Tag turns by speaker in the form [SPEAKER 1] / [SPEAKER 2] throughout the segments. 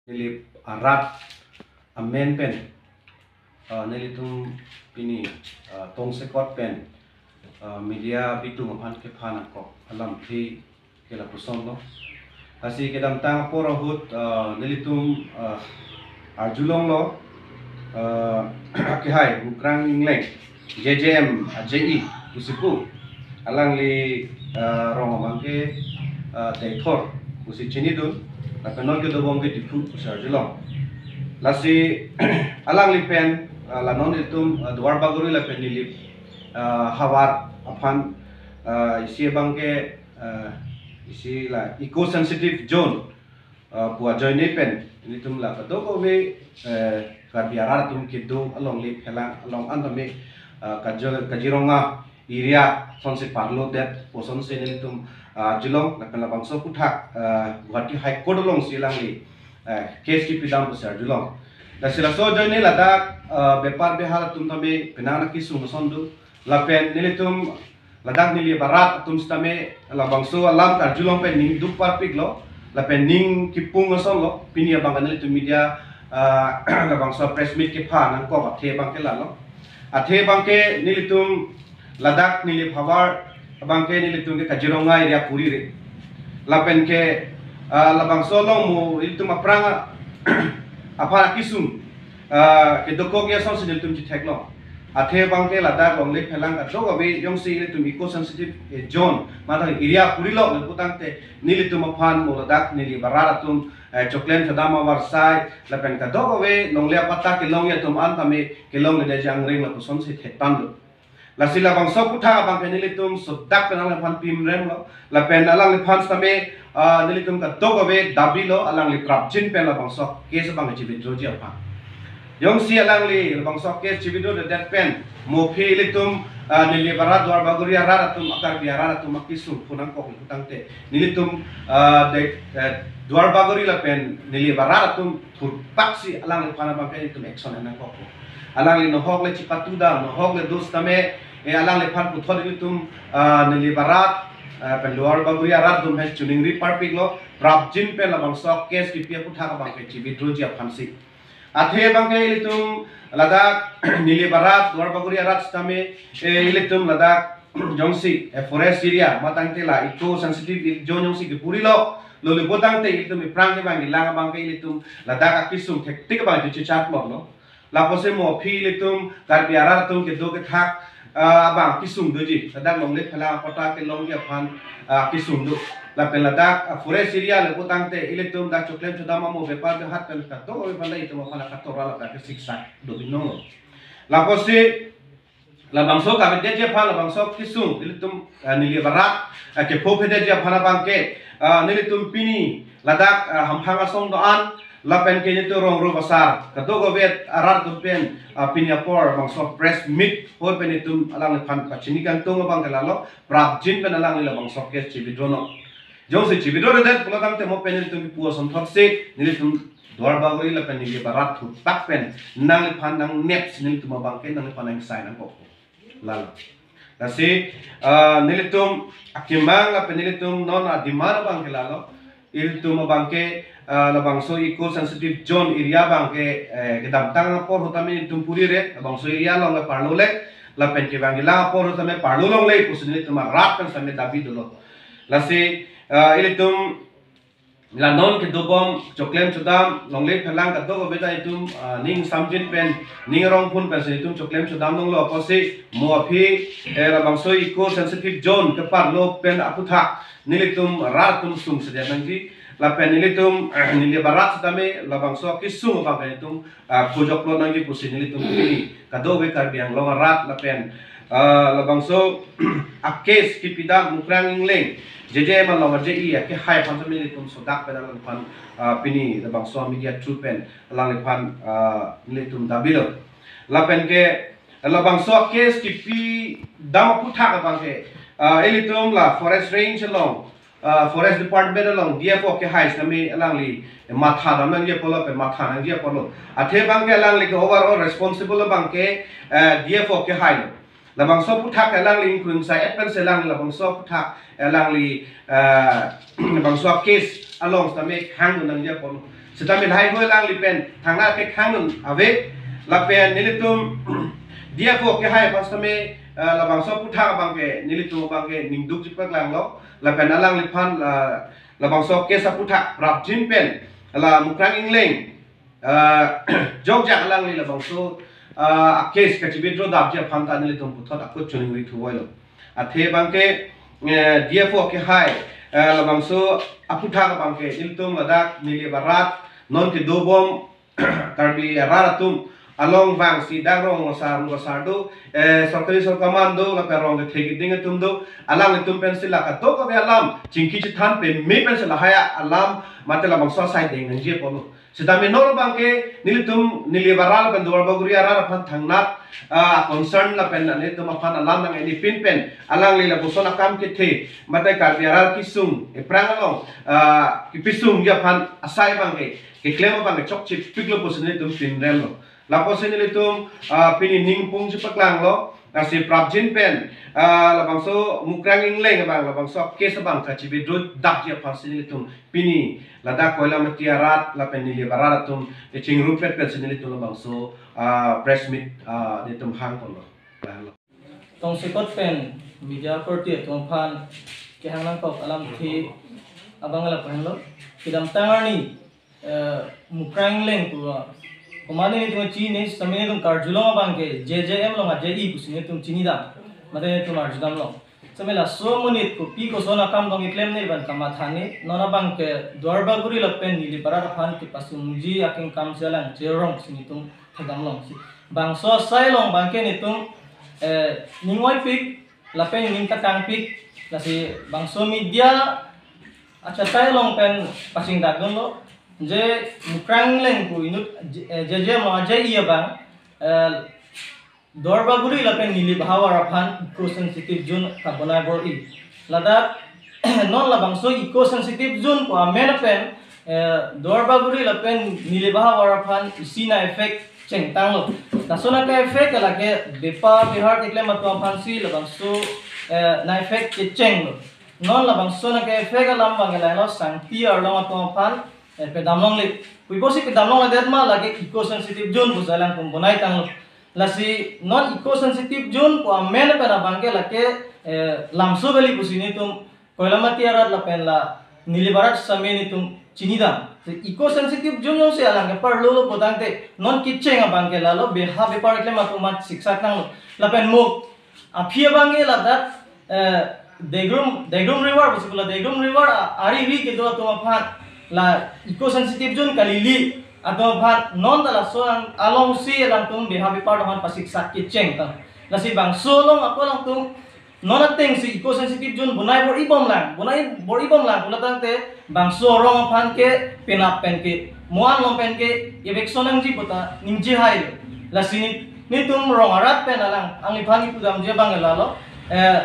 [SPEAKER 1] nili arat amen pen nili tum pini tong sekot pen media bitu mapan ke phana ko alam thi ke la puson lo asi ke dam tang poro hut nili tum arjulong lo ke hai ukrang ingleng JJM JE usipu alang li rong mangke deitor usi chinidun na penol ke dobong ke dipu usar jilong lasi alang li pen la non itum duar baguri la pen lip hawar apan isi bangke isi la eco sensitive zone buat join pen ini tum la kadoko we karbiara tum kidu along li helang along antame kajironga area sonse parlo det poson se ni tum jilong la pen la bangso puthak Guwahati High Court long silang li case ki pidam besar jilong la sila so join ni la dak bepar behal tum tame penana ki sung sondu la pen ni tum ladak ni li barat tum stame la bangso alam tar jilong pen ning duk par piglo la pen ning ki pung son lo pinia bangan ni tum media la bangso press meet ke pha nang ko the bang ke la lo athe bang ke ni tum ladak ni li phawar bang ke ni tum ke kajironga area puri re la pen ke la bangso long mo tum apranga apa kisum ke doko ke son se tum ji thek lo athe bang ke ladak long le phelang ka do be yong si tum eco sensitive zone ma area puri lo le putang te ni tum aphan mo ladak ni li barara tum choklen thadama warsai la pen ka do be long le pata ke long ya tum an tame ke long le jang ring la son se thek tan lo la sila bang so putha bang ke ni tum so dak pe lang phan pim rem lo la pen alang le phan tame ni tum ka do be dabi lo alang le prap chin pe la bang so ke se bang chi bi jo ji apha yong si alang li bang so ke chi bi do de that pen mo phe le tum ni le barat dwar baguri ara tum akar bi ara tum akisu punang ko putang te ni tum de dwar baguri la pen ni le barat tum thur paksi alang le phana bang ke tum action na ko alang li no hok le chipatu da no hok le dos tame alang le phan puthod ni tum ni le barat pen dwar baguri ara tum has tuning ri parpik lo prap jin pe la bang so case ki pia putha ka bang ke chi bi dro ji phansi athe bang ke tum ladak nili barat dwar baguri arat tame tum ladak jongsi forest area matang te la eco sensitive zone jongsi ke puri lo le botang te tum prang ke bang lang bang ke tum ladak akisum thek tik bang chi chat lo la pose mo phi tum karbiara tum ke do ke thak bang kisum do ji ladak long le phala pata ke long ke phan kisum do la pen ladak forest area le botang te tum dak choklem chodama mo bepar de hat kan ka to be balai tum phala ka to ra la ke siksa do bino la pose la bangso ka de je phala bangso kisum tum nili barat ke pho de je phala bang ke tum pini ladak hamphanga song do an la pen ke ni to rong ro basar ka to go vet arar to pen piniapor bangso press meet ho pen tum alang phan pachini kan to bang kala lo prap jin pen alang la bangso ke chibidrono jong se chibidro de pulo tam te mo pen tum pu son thot se ni tum dwar bagori la pen ni barat thu tak pen nang phan nang neps ni tum bang ke nang phan nang sai nang ko la la se ni tum akimang la pen ni tum non adimar bang kala lo tum bang ke la bangso eco sensitive zone area bangke gedam tang por hotami tumpuri re bangso area long la parlo le la pen ke bang la por hotami parlo long le pusni tuma rat kan same dabi dolo la se tum la non ke dobom choklem chodam long le phelang ka do beta tum ning samjin pen ning rong phun pen se tum choklem chodam long lo pose mo phi la bangso eco sensitive zone ke parlo pen aputha nilitum rat tum sum se jangi la pen tum nili barat tame la bangso kisung bang pen tum pojok lo nangi pusi tum ini kado be karbiang lo rat la pen la bangso akes ki pidam mukrang ingleng jeje ma lo je ke hai phan tame tum sodak pen lang phan pini la bangso media true pen lang phan tum dabilo la pen ke la bangso kes ki pi dam putha ka bang ke tum la forest range long forest department along DFO ke high nami alang li matha dam nang je polo pe matha nang je polo athe bang ke alang li ke overall responsible bang ke DFO ke high la bang so puthak alang li kun sai advance alang la bang so puthak alang li bang so case along nami hang nang je polo Setami hai hoi lang lipen thangna ke khangun ave lapen nilitum dia ko ke hai pastame labang so putha bang ke nilitum bang ke ningduk jipak lang lo lapen alang lipan labang so ke sa putha prap jin pen la mukrang ingleng jog jak lang ni labang so case ka chibidro dab je phanta nilitum puthot akut chuning ri thuwai lo athe bang ke dia ko ke hai labang so aputha bang ke nilitum ladak nili barat non ke dobom karbi raratum along bang si darong ngosar do sorkari sorkamando la perong ke thegi ding tum do alang tum pencil la ka to ko be alam chingki chithan pe me pencil la haya alam matela bang so sai ding nje polo sidame nor bang ke nilitum nilibaral ban dor baguri ara phan thangnat concern la pen ne tum phan alam nang ni pin pen alang lila busona kam ke the matai karbi aral kisung e prangalong ki pisung ya phan asai bang ke klem bang ke chok chip piklo busne tum pin rel lo lapo senili tum pini ningpung cipaklang lo nasi prabjin pen labang so mukrang ingleng bang labang so kes bang kacibi drut dak je pas senili tum pini lada koila matiarat la pen nili barat tum eching rupet pen senili tum labang so breast meat de tum hang kon lo
[SPEAKER 2] tong sikot pen media korti tong phan ke hanglang kok alam thi abang la pen lo kidam tangarni mukrang ingleng tu Kumane ni tuh Cina sampai tuh karjulang bang ke JJM lo nggak JI pusingnya tuh Cina dah, matanya tuh karjulang lo. Sampai lah so menit ku pi ko sona kam dong iklem nih ban kamathani, nona bang ke dua baguri lo pen nili para rapan ke pasungji aking kam jalan jerong sini tuh tegam long sih. Bang so sai long bang ke nih tuh ningoi pik, lapen ning takang pik, lah si bang so media acha sai long pen pasing dagun lo. Je mukrang leng ku inut je ma je iya bang dorba guri la pen nili bahawa rapan eco sensitive zone kabona bor I lada non la bang so eco sensitive zone ko amen pen dorba guri la pen nili bahawa rapan isina effect cheng tang lo tasona ka effect la ke bepa bihar ikle matwa phansi la bang so na effect cheng lo non la bang so na ka effect lam bang la lo sangti ar lo matwa phan pedamlong le kuibosi pedamlong la detma lagi eco sensitive zone bu jalan kum bonai tang lasi non eco sensitive zone ko amen pera bangke lake lamso beli pusini tum koilamati arat la pen la nilibarat sameni tum cinidam eco sensitive zone yang se alang ke par lo podang te non kitcheng bangke la lo beha be par kle ma mat siksa tang la pen mo aphia bangke la dat degrum river busula degrum river ari ri ke do tum phan la eco sensitive zone kalili atau bhat non dala so along si lang tum beha be part han pasik sak kitcheng ta la si bang so long ako lang tum non ateng si eco sensitive zone bunai bor ibom lang pula tang te bang so rong phan ke pinap pen ke moan long pen ke yebek sonang ji bota ningji hai la si ni tum rong arat pen alang ang iphan ipudam je bang la lo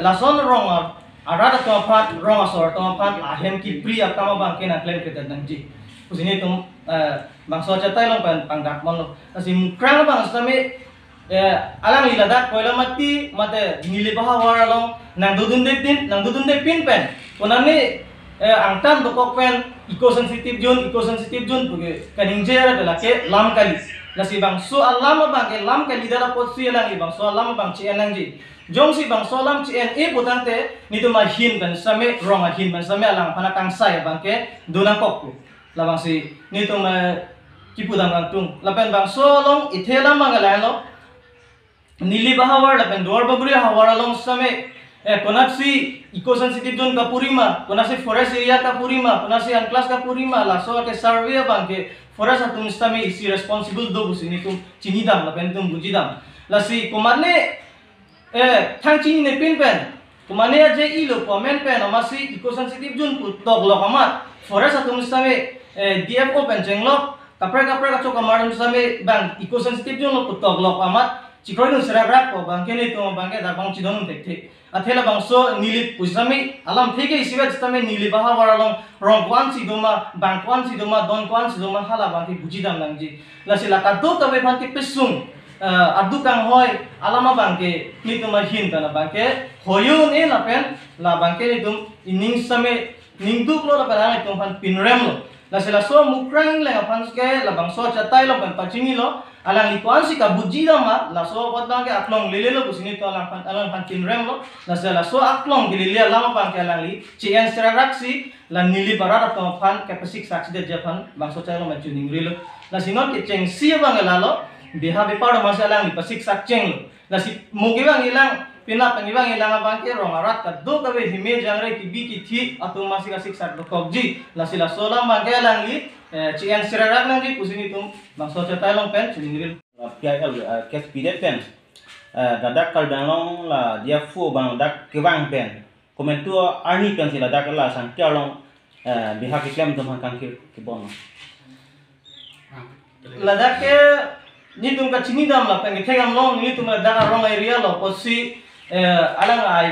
[SPEAKER 2] la son rong arat to phat rong asor to phat ahem ki pri akama bang ke na claim ke dan ji usini tum bang so chatai long pan pangdak mon lo asim krang bang same alang lila dak koila mati mate nili baha war long nang dudun de pin pen konani angtan to kok pen eco sensitive zone puge kaning jera de lake lam kali nasi bang so alam bang ke lam kali dara posi lang bang so alam bang ci enang ji jong si bang so lam ci en e potante ni to ma hin kan same rong hin man same alang panakang sai bang ke dunang kok labang si ni to ma kipudang angtung lapen bang so long ithela mangalan lo nili bahawar lapen dor baguri hawar long same konasi eco sensitive zone ka purima konasi forest area ka purima konasi anclas ka purima la so ke survey bang ke forest atum same isi responsible do busini tum cinidam lapen tum bujidam la si komane thang chini ne pin pen komane aje I lo comment pen amasi eco sensitive zone ku tok lo kamat forest atum same DFO pen jenglok kapre ka chok amaram same bang eco sensitive zone lo ku tok lo kamat चिकरोई नु सेराब्राक को बांके ने तो बांके दा बांग चिदोन देखते अथेला बांगसो नीली पुसमी आलम ठेके इसिबे तमे नीली बाहा वरालों रंग क्वान सिदोमा बांग क्वान सिदोमा दोन क्वान सिदोमा हाला बांके बुजिदाम नंगजी लसिला का दो तबे बांके पेसुम अदु कांग होय आलामा बांके नि तुमा हिन तना बांके होयो ने लापेन ला बांके नि तुम इनिंग समे निंग दुक लो ला बांगे तुम फान पिनरेम लो la sila so mukrang le aphan ke la bang so chatai lo pen pachini lo alang likuan si ka buji ma la so bot bang ke aklong lele lo busini to alang pan tin rem lo la sila so aklong gilile lama bang ke alang li cien seraksi la nili barat to pan ke pesik saksi de japan bang so chai lo ma chuning ri lo la sinot ke cheng si bang la lo biha be par ma alang li pesik sak cheng lo la si mugi bang ilang pina pangibang ilang bang ke rongarat ka do ka be hime jangre ki bi ki thi atum masik asik sak dokji la sila solam bang ke alang li cien serarak lang ji pusini tum bang so chatai long pen chuning ri
[SPEAKER 3] PIL kes pidet pen dadak kal danglong la dia fu bang dak kewang pen komen tu arni pen sila dak la sang tia long biha ki klem tum kan ki bon
[SPEAKER 2] la dak ke ni tum ka chini dam la pen ke thegam long ni tum la dak rong area lo posi alang ai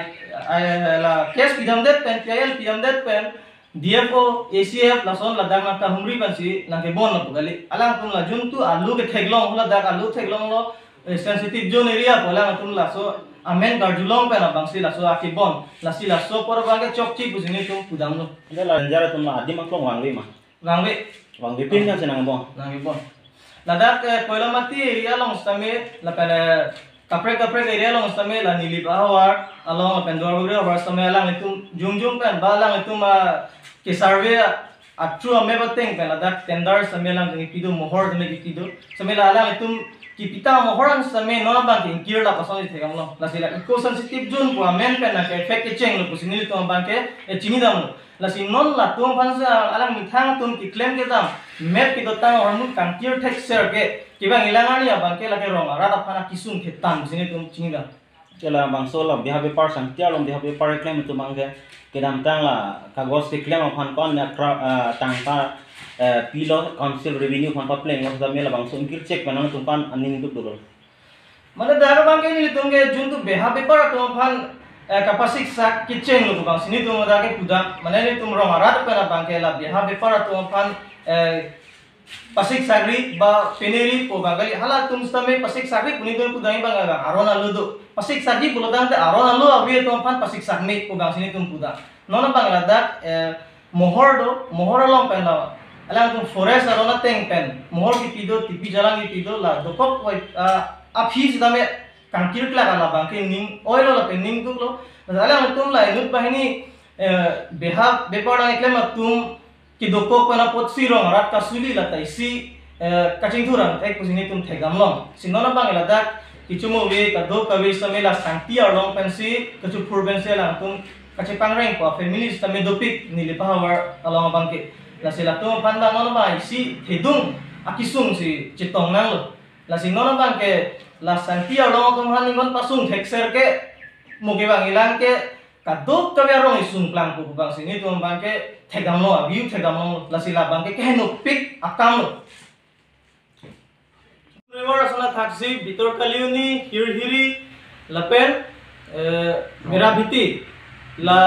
[SPEAKER 2] la kes pidam det pen PIL pidam det pen DFO ACF la son la dang ka humri ban si na ke bon la pugali alang tum la jun tu alu ke theglong la dak alu theglong lo sensitive zone area pola tum la so amen garjulong pe na bang si la so aki bon la si la so por ba ke chok chi busini tum pudam lo
[SPEAKER 3] la jara tum la adim aklong wang we pin kan senang bon
[SPEAKER 2] la dak koila mati area long stame la pen kapre area long stame la nili bahawar along pen dor bure over stame alang itum jung pen balang itum ke survey atru ame bateng pen la dak tender stame lang ngi pidu mohor me ki pidu stame la alang itum ki pita mohoran stame no bang ki kir la pason thegam lo la sila eco sensitive zone ko amen pen na ke effect cheng lo kusini to bang ke chini dam la si non la tum phansa alang mithang tum ki claim ke dam map ki dotang ormu kan kir tek share ke kibang ilangani abang ke la ke ronga rada phana kisum ke tan sini tum chini dam
[SPEAKER 3] kela bang so la biha be par sang tia long biha be par claim tu bang ke dam tang la kagos ke claim aphan kon na tang pa pilo council revenue kon pa pleng of the mela bang so ingkir check panang tu pan aning tu dulu
[SPEAKER 2] mana dar bang ke ni tum ke jun tu biha be par tu phan kapasik sak kitchen lo bang sini tum da ke puda mana ni tum ronga rada pena bang ke la biha be par tu phan pasik sagri ba peneri po bagali hala tum stame pasik sagri puni tum pudai bang aga arona ludo pasik sagri pulodang te arona lu abi to pan pasik sagme po bang sini tum puda nona bang ladak mohor long pen la alang tum forest arona teng pen mohor ki pido tipi jalang ki pido la dokop api sidame kankir kla la bang ke ning oil la pen ning tu lo alang tum la inut bahini beha bepada eklema tum ki doko pana pot sirong rat ka suli la tai si kaching thurang tai kusini tum thegam long sinona bang la dak kichumo we ka do ka we samela santi arong pensi kachu furben se la tum kache pangreng ko family stame dopik nili power along bang ke la sila tum pan bang nona bang si thedung akisung si chitong nang lo la sinona bang ke la santi arong tum han ngon pasung thekser ke mugi bang ilang ke kadok ka we arong isung plan ko bang sini tum bang ke thegam lo view thegam lo la sila bang ke kehno pick akam lo river asana thaksi bitor kaliuni hirhiri lapen merabiti la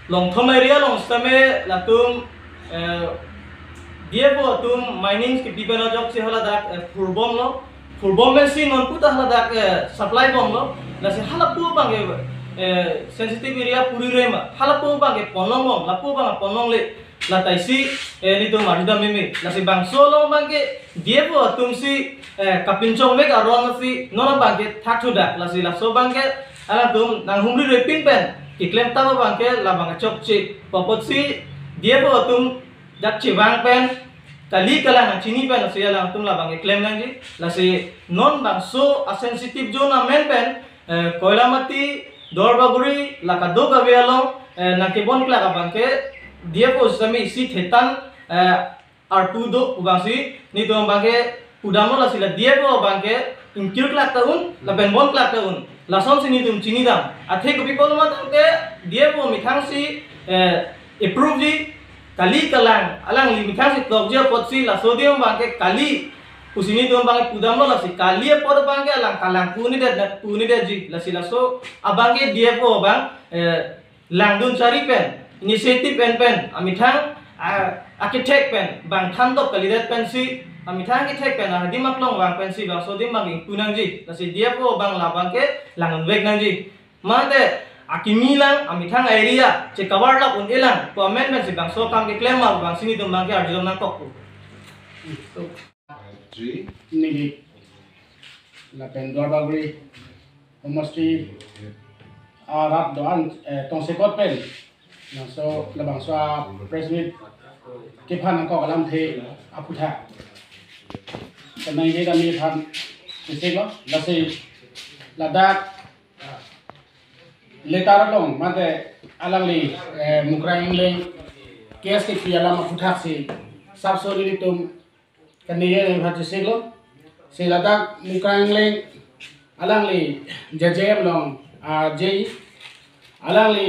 [SPEAKER 2] longthom area long stame la tum diebo tum mining ke bibena jok se hala dak furbom men sin non puta hala dak supply bom lo la se hala pu bang sensitive area puri rema hala pu bang ponong bom la pu bang ponong le la taisi ni tum arida meme la se bang solo bang ke diebo tum si kapincong mek aron si non bang ke thatu dak la se la so bang ke ala tum nang humri repin pen iklem tahu bangke la bang chok chi popot si dia po tum dak chi bang pen kali kala na chini pen si la tum la bang iklem lang ji la si non bang so a sensitive zone a men pen koila mati dorbaguri la ka do ka bealo na ke bon kla ka bangke dia po sami si thetan arpu do bang si ni do bangke udamo la sila dia po bangke inkir kla taun la ben bon kla taun lason sini tum chini dam athe ko people ma tam ke dia po mithang si approve ji kali kalang alang li mithang si tokja pot si la sodium bang ke kali usini tum bang pudam lo la si kali pod bang ke alang kalang puni de ji la si la so abang ke dia po bang langdun cari pen initiative pen amithang architect pen bang thandop kalidat pen si amithang ke thek pen di maklong bang pen si bang so di maging punang ji la si dia po bang la bang ke langun wek nang ji mande akimilang amithang area che cover la un elang ko amendment si bang so kam ke claim ma bang sini tum bang ke arjo na kok
[SPEAKER 1] 3
[SPEAKER 4] Nili la pen dua bagri mesti arat doan tong sekot pen na so la bang so president ke phan ko kalam the aputha tanai ge kami phan se lo la se la dak letar long mate alangli mukrang leng kes ke piala aputha se sab so ni tum kaniye ne bhat se lo se la dak mukrang leng alangli jajem long jei alangli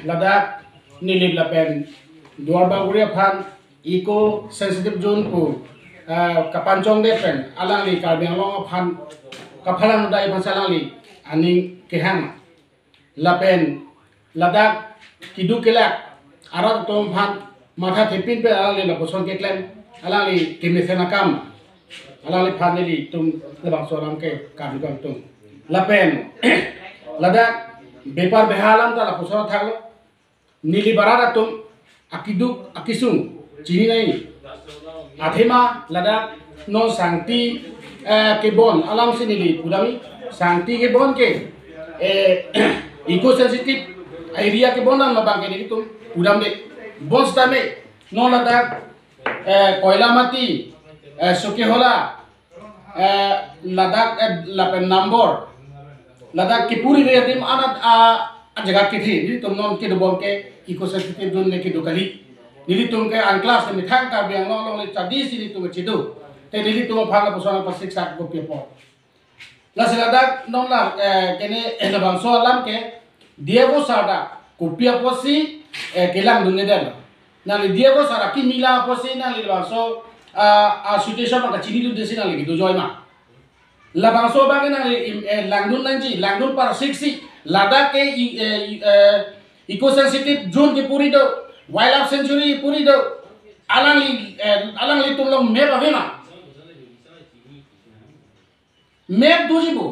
[SPEAKER 4] ladak nilib lapen duar baguri phan eco sensitive zone ko kapanchong de pen alangli karbeng long phan kaphalang dai phasalangli aning kehang lapen ladak kidu kelak arat tom phan matha thepin pe alangli la poson ke klem alangli kemisena kam alangli phan ni tum lebang soram ke kadukang tum lapen ladak bepar behalam ta la poson thaglo nili barara tum akiduk akisung chini nai athema ladak no sangti ke bon alam sinili pudami sangti ke bon ke eco sensitive area ke bon nam bang ke ni tum pudam de bon stame no ladak koila mati soke hola ladak lapen number ladak ki puri re tim anat a jaga ke thi ni tum non ke do bon ke eco sensitive zone le ke do kali nili tum ke an class ni thang ka biang long long le chadi si ni tum chidu te nili tum phang la posona pasik sak ko pe po la se ladak non la kene la bang so lam ke diego sada kopia posi ke lang dun ne dal na le diego sada ki mila posi na le bang so a situation ka chini du desi na le do joy ma la bang so bang na langdun nanji langdun par 60 lada ke eco sensitive zone ke puri do wildlife sanctuary puri do alangli tum long map avena map dujibo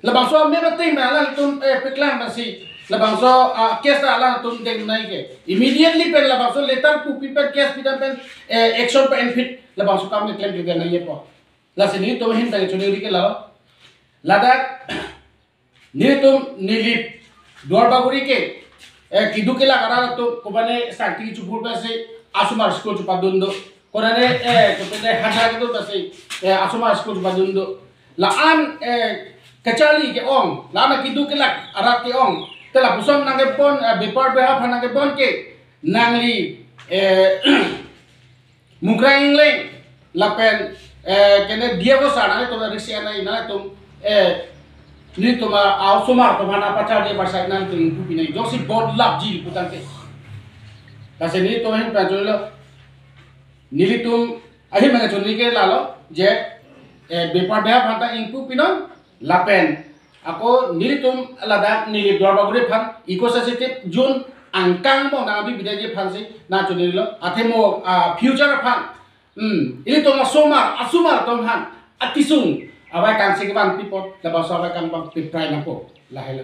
[SPEAKER 4] la bang so map ting na alang tum peklang basi la bang so case na alang tum deng nai ke immediately pen la bang so letter to people case pidan pen action pen fit la bang so kam ne claim ke na ye po la sini to hin tang chuni ke la ladak ni tum nilip duar baguri ke kidu ke la gara to kobane sakti chupur pase asumar school chupadundo korane to pe handa ke to pase asumar school chupadundo la an kachali ke ong la na kidu ke la arat ke ong tela pusom nange pon bepar beha phana ke pon ke nangli mukrang leng la pen kene diego sana to risia na ina to ni to ma ausumar to mana pacar de barsa nan to impu pinai josi god love ji putan ke kase ni to hen pa jolo nilitum ahi mane choni ke lalo je bepar beha phanta impu pino lapen ako nilitum ladak nilip dorba gure phan eco sensitive zone angkang mo na bi bidaje phan si na choni lo athemo future phan ini to asumar tom han atisung abai kan se ke ban pipot la ba so abai kan bang piprai na po la helo